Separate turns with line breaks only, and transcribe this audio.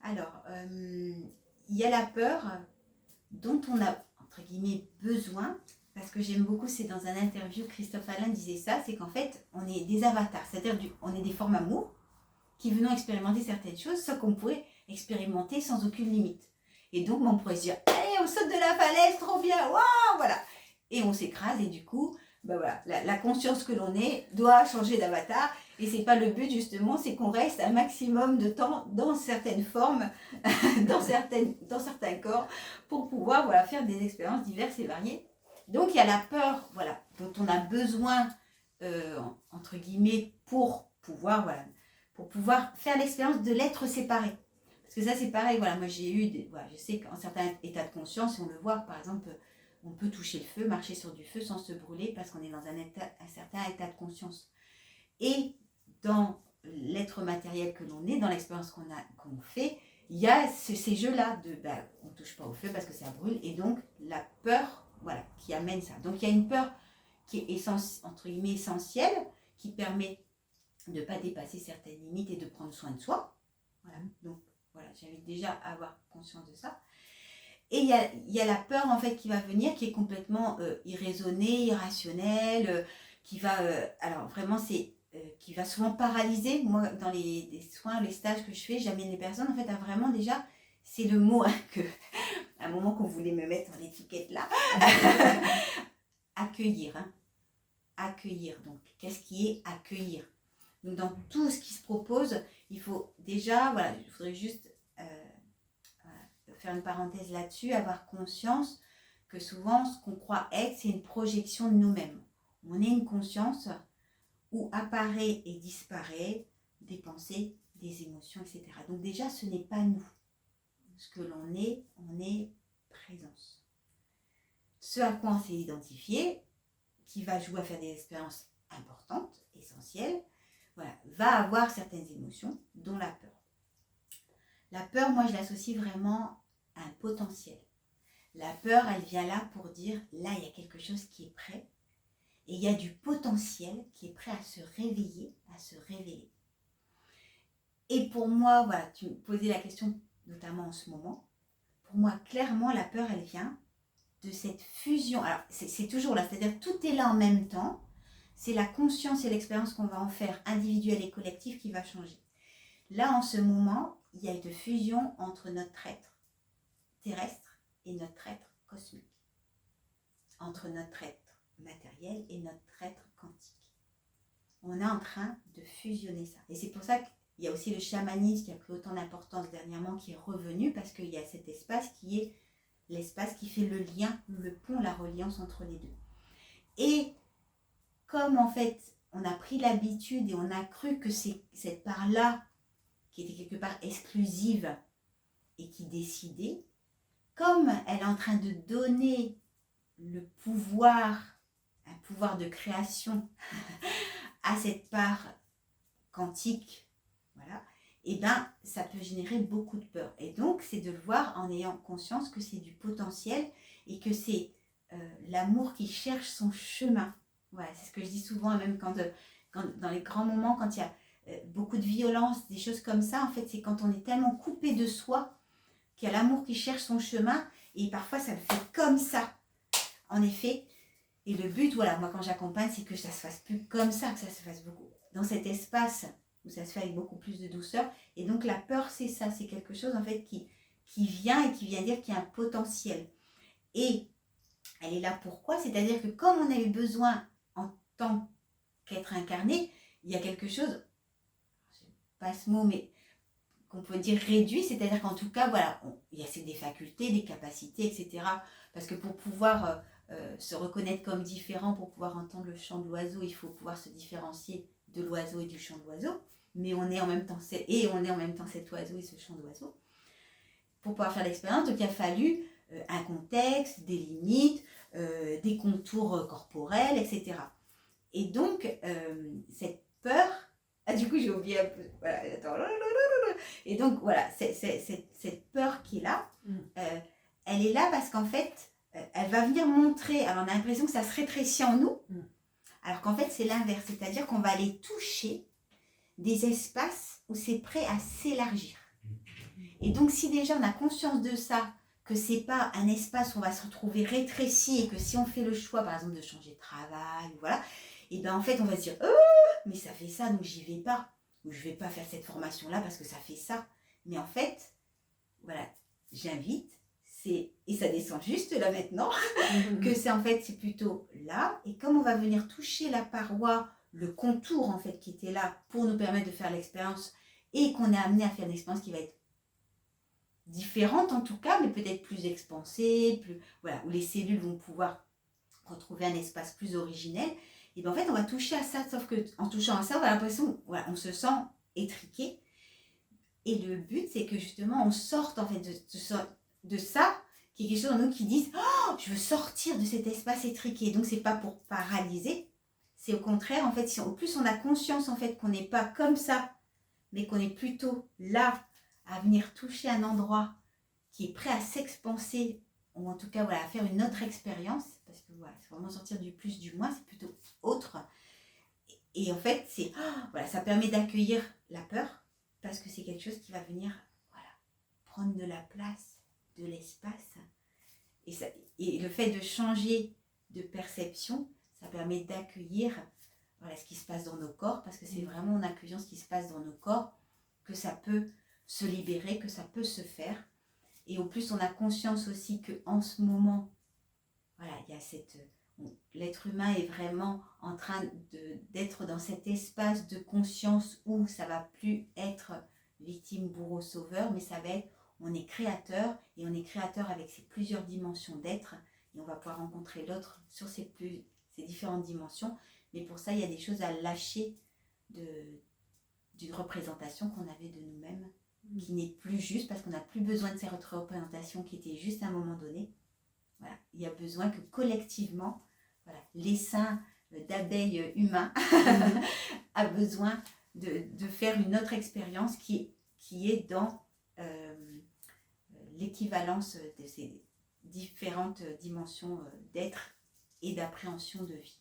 Alors, il y a la peur dont on a, entre guillemets, besoin, parce que j'aime beaucoup, c'est dans un interview, Christophe Alain disait ça, c'est qu'en fait, on est des avatars, c'est-à-dire on est des formes amour qui venons expérimenter certaines choses, soit qu'on pourrait expérimenter sans aucune limite. Et donc, on pourrait se dire, allez, on saute de la falaise, trop bien, waouh, voilà. Et on s'écrase, et du coup, ben voilà, la conscience que l'on est doit changer d'avatar, et c'est pas le but, justement, c'est qu'on reste un maximum de temps dans certaines formes, dans certains corps, pour pouvoir voilà, faire des expériences diverses et variées. Donc, il y a la peur, voilà, dont on a besoin, entre guillemets, pour pouvoir faire l'expérience de l'être séparé. Parce que ça, c'est pareil, voilà, moi j'ai eu, voilà, je sais qu'en certains états de conscience, on le voit, par exemple, on peut toucher le feu, marcher sur du feu sans se brûler parce qu'on est dans un certain état de conscience. Et dans l'être matériel que l'on est, dans l'expérience qu'on fait, il y a ces jeux-là de, on ne touche pas au feu parce que ça brûle, et donc la peur, voilà, qui amène ça. Donc il y a une peur qui est entre guillemets essentielle, qui permet de ne pas dépasser certaines limites et de prendre soin de soi. Voilà, donc voilà, j'avais déjà à avoir conscience de ça. Et il y a la peur en fait qui va venir, qui est complètement irraisonnée, irrationnelle, qui va, alors vraiment c'est, qui va souvent paralyser. Moi dans les soins, les stages que je fais, j'amène les personnes en fait à vraiment déjà, c'est le mot que, à un moment qu'on voulait me mettre en étiquette là, accueillir, hein. Accueillir, donc qu'est-ce qui est accueillir? Donc dans tout ce qui se propose, il faut déjà, voilà, je voudrais juste faire une parenthèse là-dessus, avoir conscience que souvent ce qu'on croit être, c'est une projection de nous-mêmes. On est une conscience où apparaît et disparaît des pensées, des émotions, etc. Donc déjà, ce n'est pas nous. Ce que l'on est, on est présence. Ce à quoi on s'est identifié, qui va jouer à faire des expériences importantes, essentielles, voilà, va avoir certaines émotions, dont la peur. La peur, moi, je l'associe vraiment à un potentiel. La peur, elle vient là pour dire, là, il y a quelque chose qui est prêt, et il y a du potentiel qui est prêt à se réveiller, à se révéler. Et pour moi, voilà, tu me posais la question, notamment en ce moment, pour moi, clairement, la peur, elle vient de cette fusion. Alors, c'est toujours là, c'est-à-dire tout est là en même temps. C'est la conscience et l'expérience qu'on va en faire, individuelle et collective, qui va changer. Là, en ce moment, il y a une fusion entre notre être terrestre et notre être cosmique. Entre notre être matériel et notre être quantique. On est en train de fusionner ça. Et c'est pour ça qu'il y a aussi le chamanisme qui a pris autant d'importance dernièrement, qui est revenu, parce qu'il y a cet espace qui est l'espace qui fait le lien, le pont, la reliance entre les deux. Et comme en fait, on a pris l'habitude et on a cru que c'est cette part-là, qui était quelque part exclusive et qui décidait, comme elle est en train de donner le pouvoir, un pouvoir de création à cette part quantique, voilà, et bien ça peut générer beaucoup de peur. Et donc c'est de le voir en ayant conscience que c'est du potentiel et que c'est l'amour qui cherche son chemin. Voilà, c'est ce que je dis souvent, même quand dans les grands moments, quand il y a beaucoup de violence, des choses comme ça, en fait c'est quand on est tellement coupé de soi qu'il y a l'amour qui cherche son chemin, et parfois ça le fait comme ça, en effet. Et le but, voilà, moi quand j'accompagne, c'est que ça se fasse plus comme ça, que ça se fasse beaucoup dans cet espace où ça se fait avec beaucoup plus de douceur. Et donc la peur, c'est ça, c'est quelque chose en fait qui vient et qui vient dire qu'il y a un potentiel. Et elle est là pourquoi? C'est-à-dire que comme on a eu besoin en tant qu'être incarné, il y a quelque chose, je sais pas ce mot, mais qu'on peut dire réduit, c'est-à-dire qu'en tout cas, voilà, il y a des facultés, des capacités, etc. Parce que pour pouvoir se reconnaître comme différent, pour pouvoir entendre le chant de l'oiseau, il faut pouvoir se différencier de l'oiseau et du chant de l'oiseau. Mais on est en même temps cet oiseau et ce chant d'oiseau. Pour pouvoir faire l'expérience, donc il a fallu un contexte, des limites, des contours corporels, etc. Et donc, cette peur, du coup j'ai oublié un peu, voilà, attends, et donc voilà, cette peur qui est là, elle est là parce qu'en fait, elle va venir montrer, alors on a l'impression que ça se rétrécit en nous, alors qu'en fait c'est l'inverse, c'est-à-dire qu'on va aller toucher des espaces où c'est prêt à s'élargir. Et donc, si déjà on a conscience de ça, que c'est pas un espace où on va se retrouver rétréci et que si on fait le choix, par exemple, de changer de travail, voilà, et bien en fait, on va se dire, mais ça fait ça, donc j'y vais pas. Ou je vais pas faire cette formation-là parce que ça fait ça. Mais en fait, voilà, j'invite, et ça descend juste là maintenant, que c'est en fait, c'est plutôt là. Et comme on va venir toucher la paroi, le contour en fait qui était là pour nous permettre de faire l'expérience et qu'on est amené à faire une expérience qui va être différente en tout cas, mais peut-être plus expansée, plus, voilà, où les cellules vont pouvoir retrouver un espace plus originel, et bien en fait on va toucher à ça, sauf que en touchant à ça, on a l'impression, voilà, on se sent étriqué. Et le but, c'est que justement on sorte en fait de ça, qui est quelque chose en nous qui disent oh, je veux sortir de cet espace étriqué. Donc c'est pas pour paralyser, c'est au contraire en fait, si au plus on a conscience en fait qu'on n'est pas comme ça, mais qu'on est plutôt là à venir toucher un endroit qui est prêt à s'expanser, ou en tout cas voilà, à faire une autre expérience, parce que voilà, c'est vraiment sortir du plus du moins, c'est plutôt autre. Et en fait, c'est voilà, ça permet d'accueillir la peur, parce que c'est quelque chose qui va venir voilà, prendre de la place, de l'espace. Et le fait de changer de perception, ça permet d'accueillir voilà, ce qui se passe dans nos corps, parce que c'est vraiment en accueillant ce qui se passe dans nos corps que ça peut se libérer, que ça peut se faire. Et au plus, on a conscience aussi qu'en ce moment, voilà, il y a l'être humain est vraiment en train d'être dans cet espace de conscience où ça va plus être victime, bourreau, sauveur, mais ça va être, on est créateur, et on est créateur avec ces plusieurs dimensions d'être, et on va pouvoir rencontrer l'autre sur ces différentes dimensions. Mais pour ça, il y a des choses à lâcher d'une représentation qu'on avait de nous-mêmes, qui n'est plus juste, parce qu'on n'a plus besoin de ces représentations qui étaient juste à un moment donné. Voilà. Il y a besoin que collectivement, voilà, l'essaim d'abeilles humains a besoin de faire une autre expérience qui est dans l'équivalence de ces différentes dimensions d'être et d'appréhension de vie.